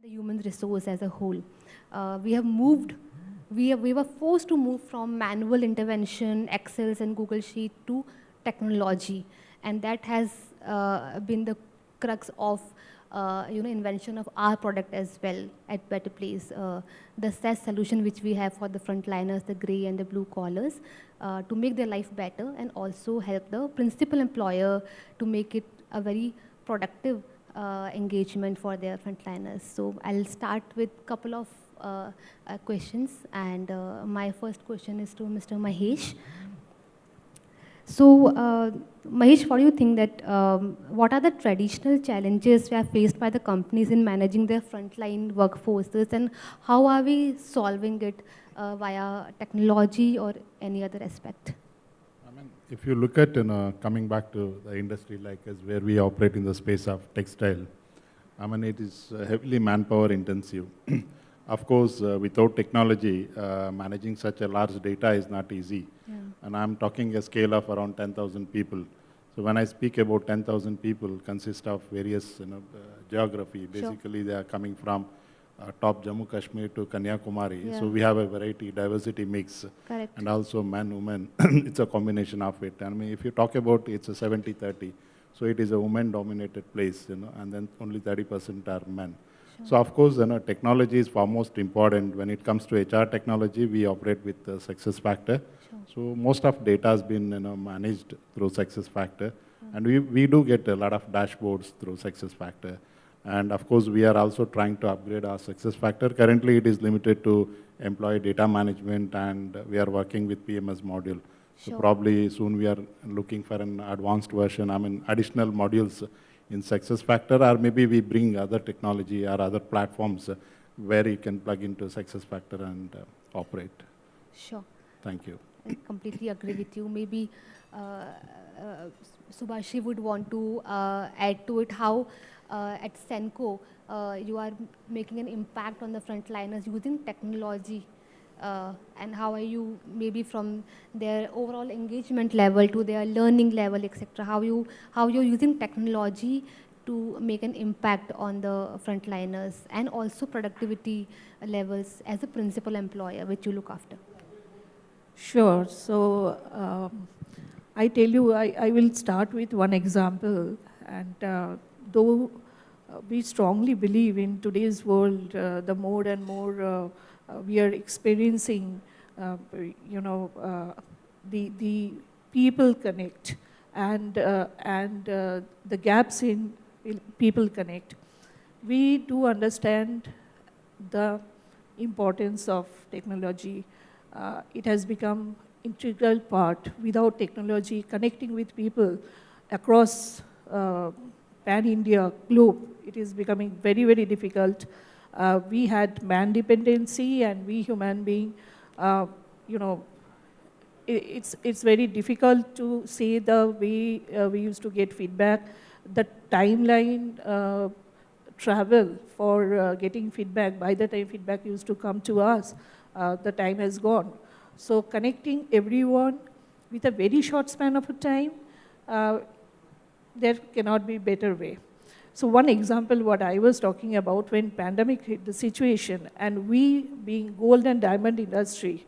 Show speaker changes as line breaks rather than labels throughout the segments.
the human resource as a whole. We have moved, we were forced to move from manual intervention, Excels and Google Sheet to technology. And that has been the crux of invention of our product as well at Better Place. The SaaS solution which we have for the frontliners, the gray and the blue collars, to make their life better and also help the principal employer to make it a very productive engagement for their frontliners. So I'll start with a couple of questions, and my first question is to Mr. Mahesh. So, Mahesh, what do you think that, what are the traditional challenges we are faced by the companies in managing their frontline workforces, and how are we solving it via technology or any other aspect?
I mean, if you look at, coming back to the industry like us, where we operate in the space of textile, I mean, it is heavily manpower intensive. Of course, without technology, managing such a large data is not easy.
Yeah.
And I'm talking a scale of around 10,000 people. So when I speak about 10,000 people, consist of various geography. Basically, they are coming from top Jammu Kashmir to Kanyakumari.
Yeah.
So we have a variety, diversity mix.
Correct.
And also man, woman. It's a combination of it. I mean, if you talk about it's a 70-30. So it is a woman-dominated place, and then only 30% are men. Sure. So of course, technology is far most important. When it comes to HR technology, we operate with success factor.
Sure.
So most of data has been managed through success factor. And we do get a lot of dashboards through success factor. And of course, we are also trying to upgrade our success factor. Currently, it is limited to employee data management, and we are working with PMS module.
Sure.
So probably soon we are looking for an advanced version, I mean, additional modules in success factor, or maybe we bring other technology or other platforms where you can plug into success factor and operate.
Sure.
Thank you.
I completely agree with you. Maybe Subhashi would want to add to it how at Senco you are making an impact on the frontliners using technology, and how are you maybe from their overall engagement level to their learning level, etc. How you're using technology to make an impact on the frontliners and also productivity levels as a principal employer which you look after.
Sure. So I tell you, I will start with one example. And though we strongly believe in today's world, the more and more we are experiencing, the people connect and the gaps in people connect. We do understand the importance of technology. It has become integral part. Without technology, connecting with people across pan-India globe, it is becoming very, very difficult. We had man dependency, and we human being, it's very difficult to say the way we used to get feedback. The timeline travel for getting feedback, by the time feedback used to come to us, the time has gone. So connecting everyone with a very short span of a time, there cannot be better way. So one example, what I was talking about, when pandemic hit the situation, and we being gold and diamond industry,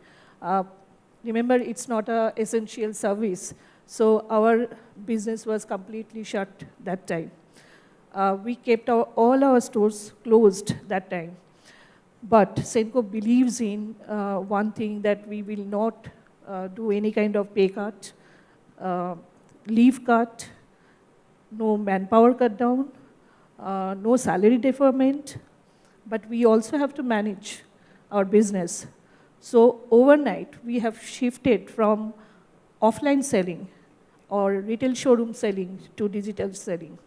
remember it's not an essential service. So our business was completely shut that time. We kept all our stores closed that time. But Senco believes in one thing, that we will not do any kind of pay cut, leave cut, no manpower cut down, no salary deferment, but we also have to manage our business. So overnight, we have shifted from offline selling or retail showroom selling to digital selling.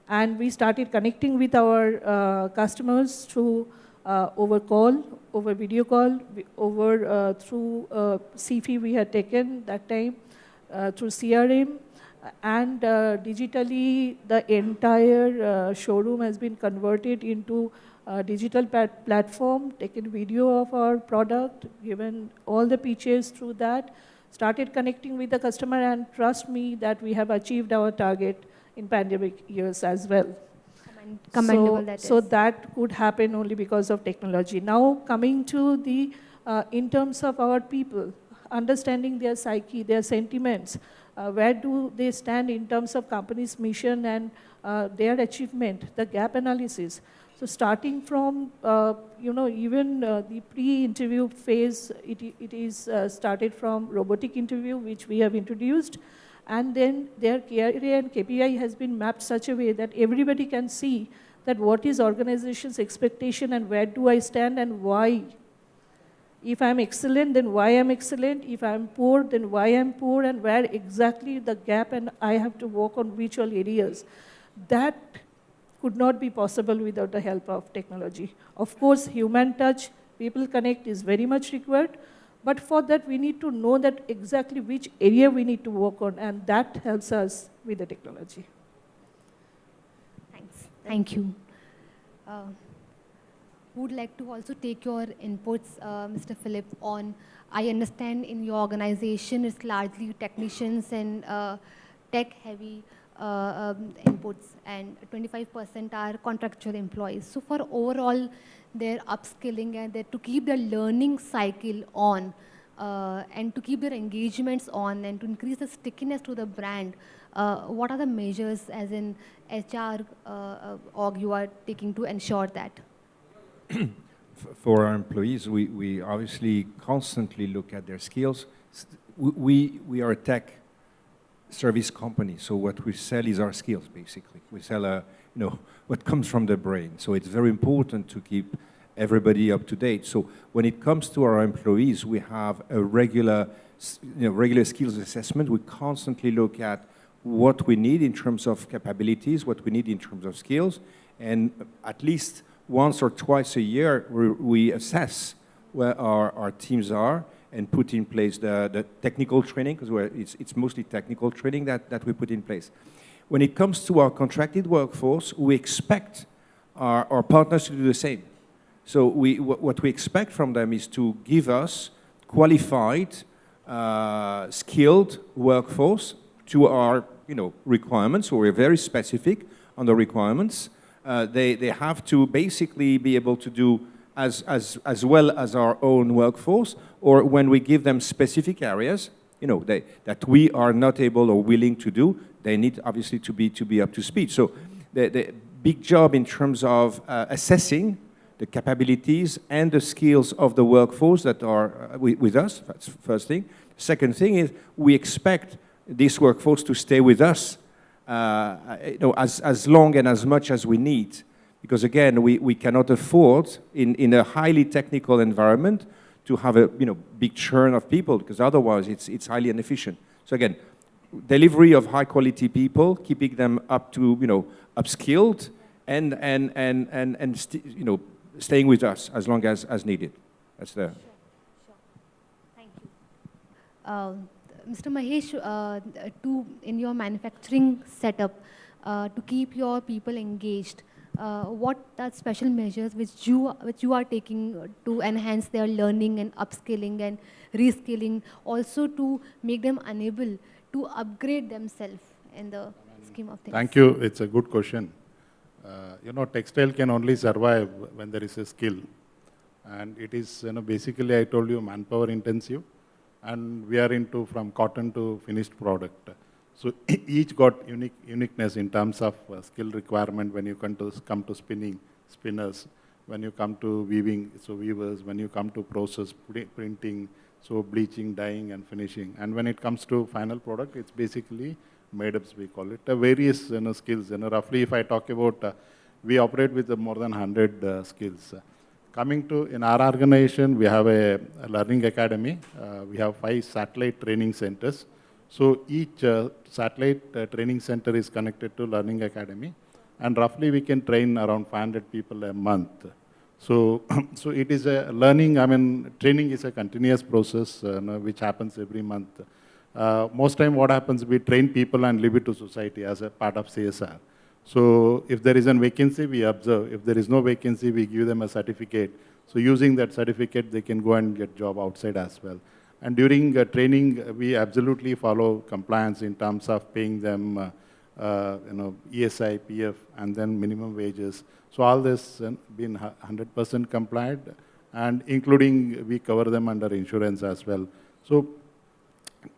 And we started connecting with our customers through over call, over video call, over through CFI we had taken that time, through CRM, and digitally the entire showroom has been converted into a digital platform, taken video of our product, given all the pitches through that, started connecting with the customer, and trust me that we have achieved our target in pandemic years as well.
And commendable that
so
is.
that could happen only because of technology. Now coming to the, in terms of our people, understanding their psyche, their sentiments, where do they stand in terms of company's mission and their achievement, the gap analysis. So starting from, even the pre-interview phase, it is started from robotic interview, which we have introduced. And then their KRA and KPI has been mapped such a way that everybody can see that what is organization's expectation and where do I stand and why. If I'm excellent, then why I'm excellent. If I'm poor, then why I'm poor, and where exactly the gap and I have to work on which all areas. That could not be possible without the help of technology. Of course, human touch, people connect is very much required, but for that we need to know that exactly which area we need to work on, and that helps us with the technology.
Thanks. Thank you. Would like to also take your inputs, Mr. Philip, on, I understand in your organization it's largely technicians and tech-heavy inputs, and 25% are contractual employees. So for overall their upskilling and to keep their learning cycle on, and to keep their engagements on, and to increase the stickiness to the brand, what are the measures as in HR org you are taking to ensure that?
For our employees, we obviously constantly look at their skills. We are a tech service company, so what we sell is our skills, basically. We sell, what comes from the brain. So it's very important to keep everybody up to date. So when it comes to our employees, we have a regular skills assessment. We constantly look at what we need in terms of capabilities, what we need in terms of skills, and at least once or twice a year, we assess where our teams are and put in place the technical training, because it's mostly technical training that we put in place. When it comes to our contracted workforce, we expect our partners to do the same. So what we expect from them is to give us qualified, skilled workforce to our requirements. So we're very specific on the requirements. They have to basically be able to do as well as our own workforce, or when we give them specific areas, that we are not able or willing to do, they need obviously to be up to speed. So the big job in terms of assessing the capabilities and the skills of the workforce that are with us, that's the first thing. Second thing is we expect this workforce to stay with us as long and as much as we need. Because again, we cannot afford, in a highly technical environment, to have a big churn of people, because otherwise it's highly inefficient. So again, delivery of high quality people, keeping them up to upskilled, and staying with us as long as needed. That's the.
Sure. Thank you. Mr. Mahesh, in your manufacturing setup, to keep your people engaged, what are special measures which you are taking to enhance their learning and upskilling and reskilling, also to make them unable to upgrade themselves in the scheme of things?
Thank you. It's a good question. Textile can only survive when there is a skill, and it is basically, I told you, manpower intensive, and we are into from cotton to finished product. So each got uniqueness in terms of skill requirement. When you come to spinning, spinners. When you come to weaving, so weavers. When you come to process, printing, so bleaching, dyeing, and finishing. And when it comes to final product, it's basically made-ups, we call it. Various skills. Roughly, if I talk about, we operate with more than 100 skills. Coming to, in our organization, we have a learning academy. We have 5 satellite training centers. So each satellite training center is connected to learning academy. And roughly, we can train around 500 people a month. So, so it is a learning, training is a continuous process which happens every month. Most time what happens, we train people and leave it to society as a part of CSR. So if there is a vacancy, we observe. If there is no vacancy, we give them a certificate. So using that certificate, they can go and get job outside as well. And during training, we absolutely follow compliance in terms of paying them ESI, PF, and then minimum wages. So all this been 100% compliant, and including we cover them under insurance as well. So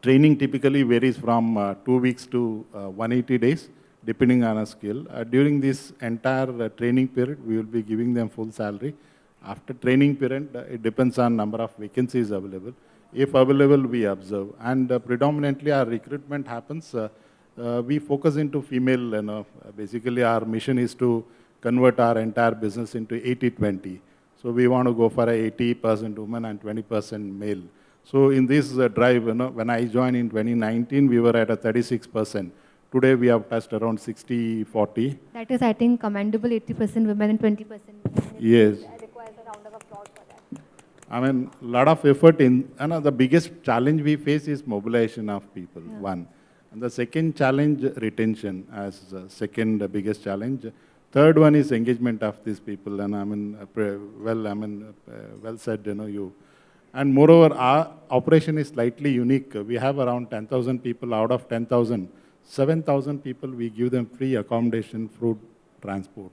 training typically varies from 2 weeks to 180 days, depending on a skill. During this entire training period, we will be giving them full salary. After training period, it depends on number of vacancies available. If available, we observe. And predominantly our recruitment happens, we focus into female, basically our mission is to convert our entire business into 80-20. So we want to go for a 80% women and 20% male. So in this drive, when I joined in 2019, we were at a 36%. Today we have touched around 60-40.
That is, I think, commendable. 80% women and 20% men.
Yes.
It requires a round of applause for that.
I mean, a lot of effort in, the biggest challenge we face is mobilization of people, one. And the second challenge, retention as second biggest challenge. Third one is engagement of these people, and well said, you. And moreover, our operation is slightly unique. We have around 10,000 people. Out of 10,000, 7,000 people, we give them free accommodation, food, transport.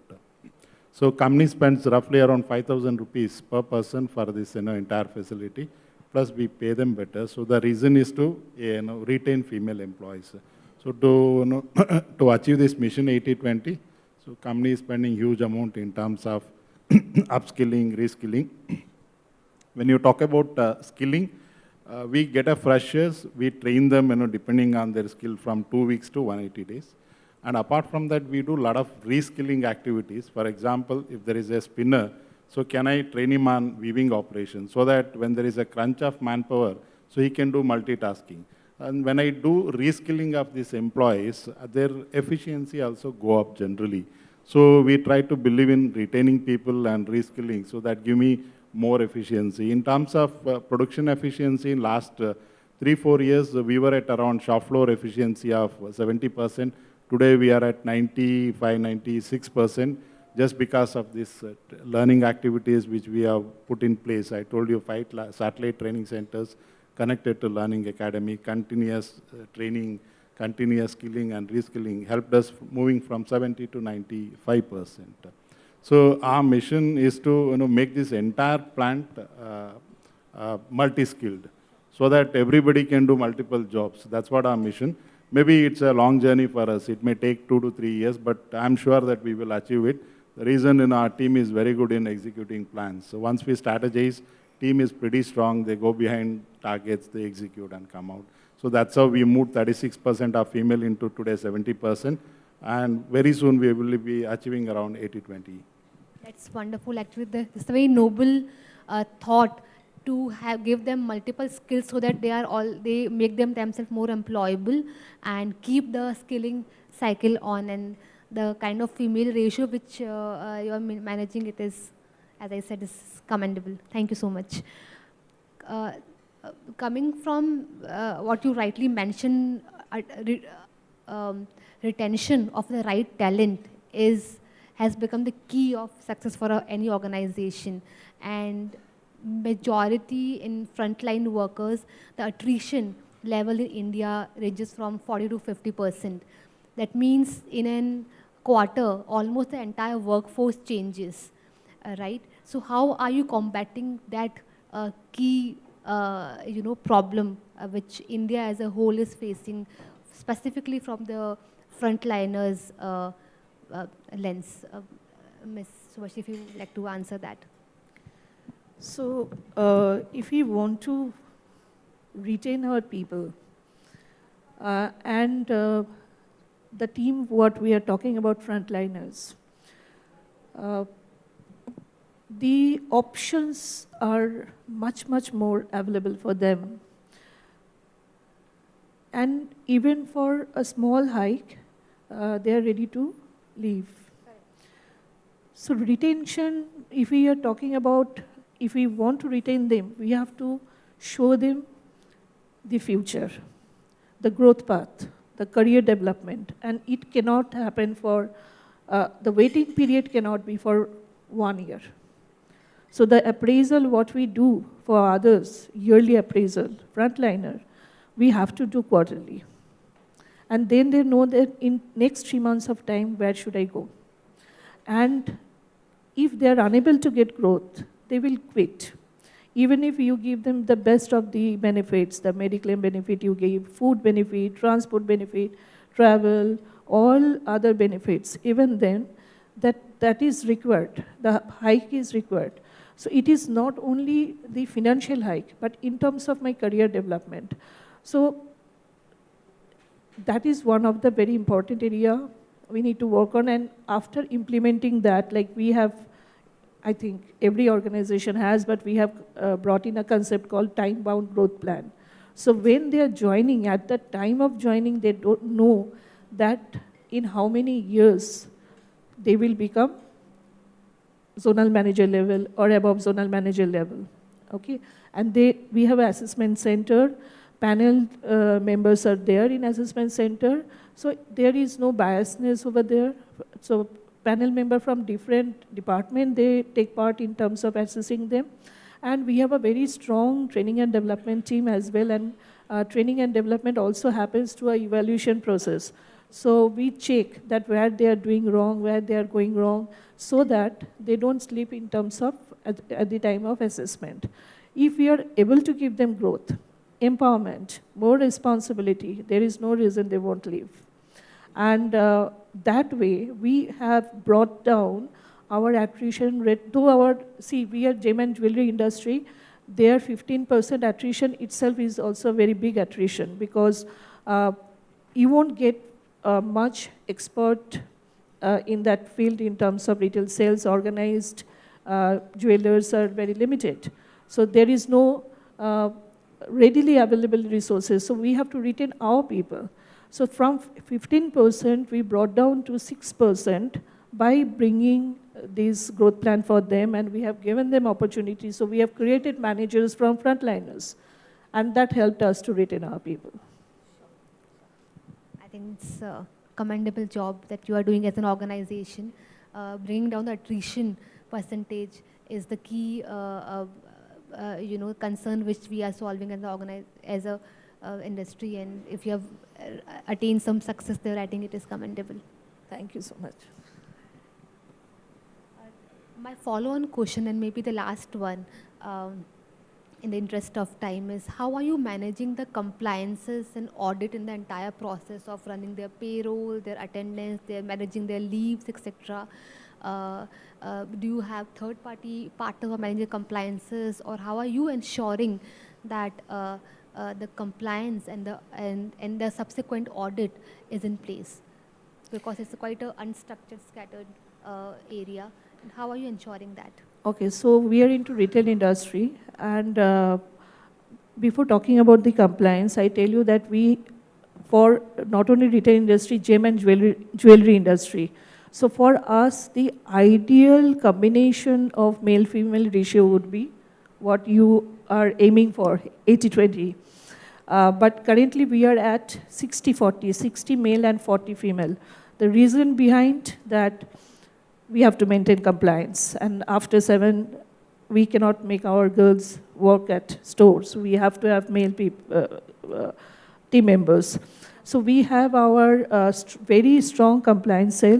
So company spends roughly around 5,000 rupees per person for this entire facility. Plus we pay them better. So the reason is to retain female employees. So to to achieve this mission 80-20, so company is spending huge amount in terms of upskilling, reskilling. When you talk about skilling, we get a freshers, we train them, depending on their skill from 2 weeks to 180 days. And apart from that, we do a lot of reskilling activities. For example, if there is a spinner, so can I train him on weaving operations so that when there is a crunch of manpower, so he can do multitasking. And when I do reskilling of these employees, their efficiency also go up generally. So we try to believe in retaining people and reskilling, so that give me more efficiency. In terms of production efficiency, in last 3-4 years, we were at around shop floor efficiency of 70%. Today we are at 95-96%, just because of this learning activities which we have put in place. I told you 5 satellite training centers connected to Learning Academy, continuous training, continuous skilling and reskilling helped us moving from 70 to 95%. So our mission is to make this entire plant multi-skilled, so that everybody can do multiple jobs. That's what our mission. Maybe it's a long journey for us. It may take 2 to 3 years, but I'm sure that we will achieve it. The reason our team is very good in executing plans. So once we strategize, team is pretty strong. They go behind targets, they execute and come out. So that's how we moved 36% of female into today 70%. And very soon we will be achieving around 80-20.
That's wonderful. Actually, it's a very noble thought to give them multiple skills so that they make themselves more employable and keep the skilling cycle on, and the kind of female ratio which you are managing, it is, as I said, is commendable. Thank you so much. Coming from what you rightly mentioned, retention of the right talent has become the key of success for any organization. And majority in frontline workers, the attrition level in India ranges from 40 to 50%. That means in a quarter, almost the entire workforce changes, right? So how are you combating that key problem which India as a whole is facing, specifically from the frontliners' lens? Ms. Subhashi, if you would like to answer that.
So if we want to retain our people and the team, what we are talking about, frontliners, the options are much, much more available for them. And even for a small hike, they are ready to leave. So retention, if we are talking about, if we want to retain them, we have to show them the future, the growth path, the career development. And it cannot happen for, the waiting period cannot be for 1 year. So the appraisal, what we do for others, yearly appraisal, frontliner, we have to do quarterly. And then they know that in next 3 months of time, where should I go? And if they are unable to get growth, they will quit. Even if you give them the best of the benefits, the Mediclaim benefit you gave, food benefit, transport benefit, travel, all other benefits, even then, that is required. The hike is required. So it is not only the financial hike, but in terms of my career development. So that is one of the very important area we need to work on. And after implementing that, like we have, I think every organization has, but we have brought in a concept called time-bound growth plan. So when they are joining, at the time of joining, they don't know that in how many years they will become zonal manager level or above zonal manager level, okay? And we have an assessment center, panel members are there in assessment center, so there is no biasness over there. So panel member from different department, they take part in terms of assessing them. And we have a very strong training and development team as well, and training and development also happens through an evaluation process. So we check that where they are doing wrong, where they are going wrong, so that they don't slip in terms of at the time of assessment. If we are able to give them growth, empowerment, more responsibility, there is no reason they won't leave. And that way, we have brought down our attrition rate. Though we are gem and jewelry industry, their 15% attrition itself is also a very big attrition, because you won't get much expert in that field in terms of retail sales. Organized jewelers are very limited. So there is no readily available resources. So we have to retain our people. So from 15%, we brought down to 6% by bringing this growth plan for them, and we have given them opportunities. So we have created managers from frontliners, and that helped us to retain our people.
I think it's a commendable job that you are doing as an organization. Bringing down the attrition percentage is the key concern which we are solving as a industry, and if you have attained some success there, I think it is commendable.
Thank you so much.
My follow-on question, and maybe the last one, in the interest of time, is how are you managing the compliances and audit in the entire process of running their payroll, their attendance, their managing their leaves, etc.? Do you have third-party partners who are managing compliances, or how are you ensuring that the compliance and the subsequent audit is in place? Because it's quite an unstructured, scattered area. And how are you ensuring that?
Okay, so we are into retail industry, and before talking about the compliance, I tell you that for not only retail industry, gem and jewelry industry. So for us, the ideal combination of male-female ratio would be what you are aiming for, 80-20. But currently we are at 60-40, 60 male and 40 female. The reason behind that, we have to maintain compliance. And after 7, we cannot make our girls work at stores. We have to have male team members. So we have our very strong compliance cell.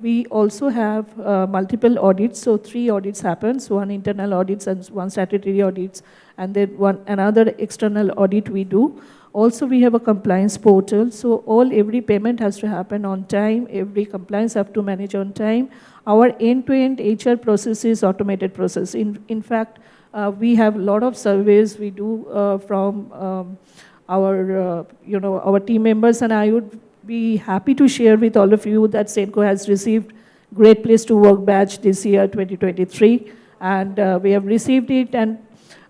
We also have multiple audits. So 3 audits happens, 1 internal audits and 1 statutory audits, and then another external audit we do. Also, we have a compliance portal. So every payment has to happen on time. Every compliance have to manage on time. Our end-to-end HR process is automated process. In fact, we have a lot of surveys we do from our team members, and I would be happy to share with all of you that Senco has received Great Place to Work badge this year, 2023, and we have received it. And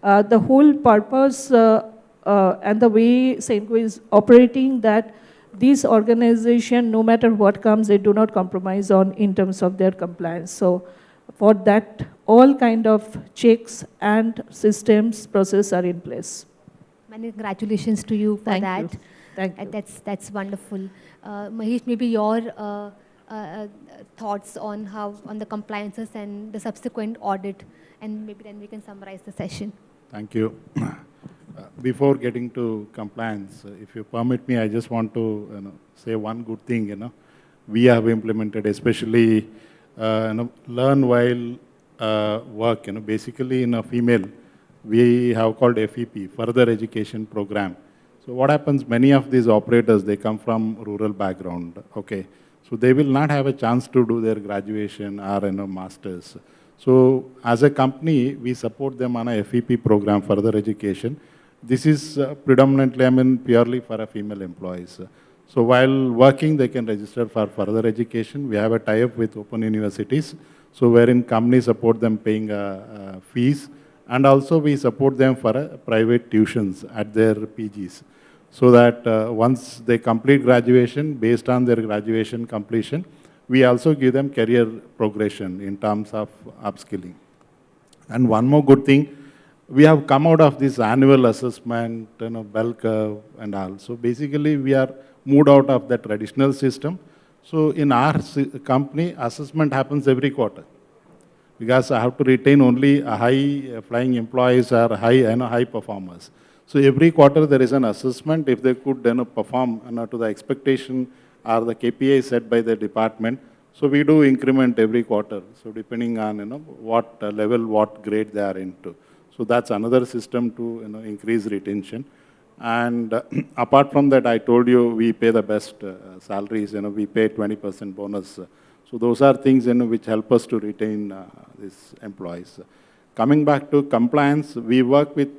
the whole purpose and the way Senco is operating, that this organization, no matter what comes, they do not compromise in terms of their compliance. So for that, all kind of checks and systems process are in place.
Many congratulations to you for that.
Thank you.
That's wonderful. Mahesh, maybe your thoughts on the compliances and the subsequent audit, and maybe then we can summarize the session.
Thank you. Before getting to compliance, if you permit me, I just want to say one good thing. We have implemented, especially learn while work. Basically in a female, we have called FEP, Further Education Program. So what happens? Many of these operators, they come from rural background. Okay, so they will not have a chance to do their graduation or masters. So as a company, we support them on a FEP program, further education. This is predominantly, purely for a female employees. So while working, they can register for further education. We have a tie-up with open universities, so wherein companies support them paying fees, and also we support them for private tuitions at their PGs, so that once they complete graduation, based on their graduation completion, we also give them career progression in terms of upskilling. And one more good thing, we have come out of this annual assessment, bell curve and all. So basically, we are moved out of the traditional system. So in our company, assessment happens every quarter, because I have to retain only high flying employees or high performers. So every quarter there is an assessment. If they could perform to the expectation or the KPI set by the department, so we do increment every quarter. So depending on what level, what grade they are into. So that's another system to increase retention. And apart from that, I told you we pay the best salaries. We pay 20% bonus. So those are things which help us to retain these employees. Coming back to compliance, we work with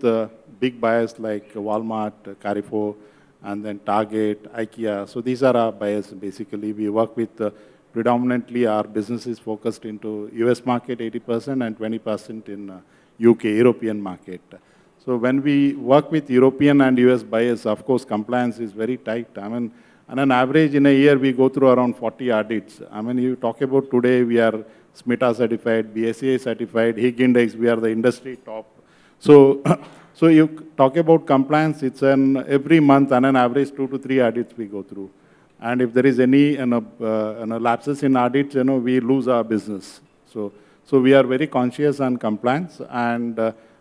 big buyers like Walmart, Carrefour, and then Target, IKEA. So these are our buyers basically. We work with predominantly our business is focused into US market 80% and 20% in UK, European market. So when we work with European and US buyers, of course, compliance is very tight. On an average in a year, we go through around 40 audits. You talk about today, we are SMITA certified, BSCI certified, Higg Index, we are the industry top. So, so you talk about compliance, it's every month, on an average 2 to 3 audits we go through. And if there is any lapses in audits, we lose our business. So we are very conscious on compliance, and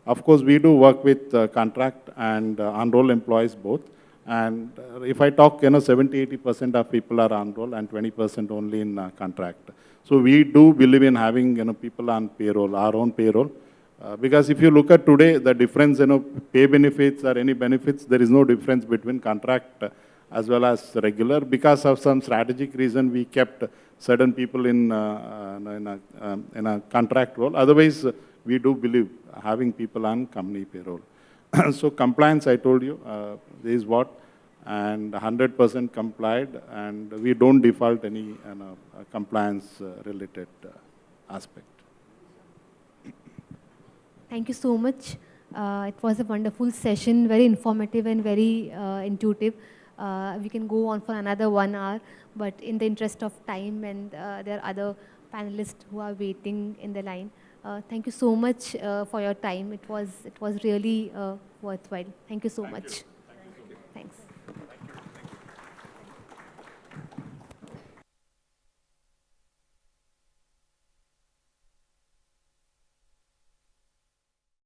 of course we do work with contract and on-roll employees both. And if I talk, 70-80% of people are on-roll and 20% only in contract. So we do believe in having people on payroll, our own payroll, because if you look at today, the difference, pay benefits or any benefits, there is no difference between contract as well as regular. Because of some strategic reason, we kept certain people in a contract role. Otherwise, we do believe having people on company payroll. So compliance, I told you, this is what, and 100% complied, and we don't default any compliance related aspect.
Thank you so much. It was a wonderful session, very informative and very intuitive. We can go on for another 1 hour, but in the interest of time, and there are other panelists who are waiting in the line. Thank you so much for your time. It was really worthwhile. Thank you so much.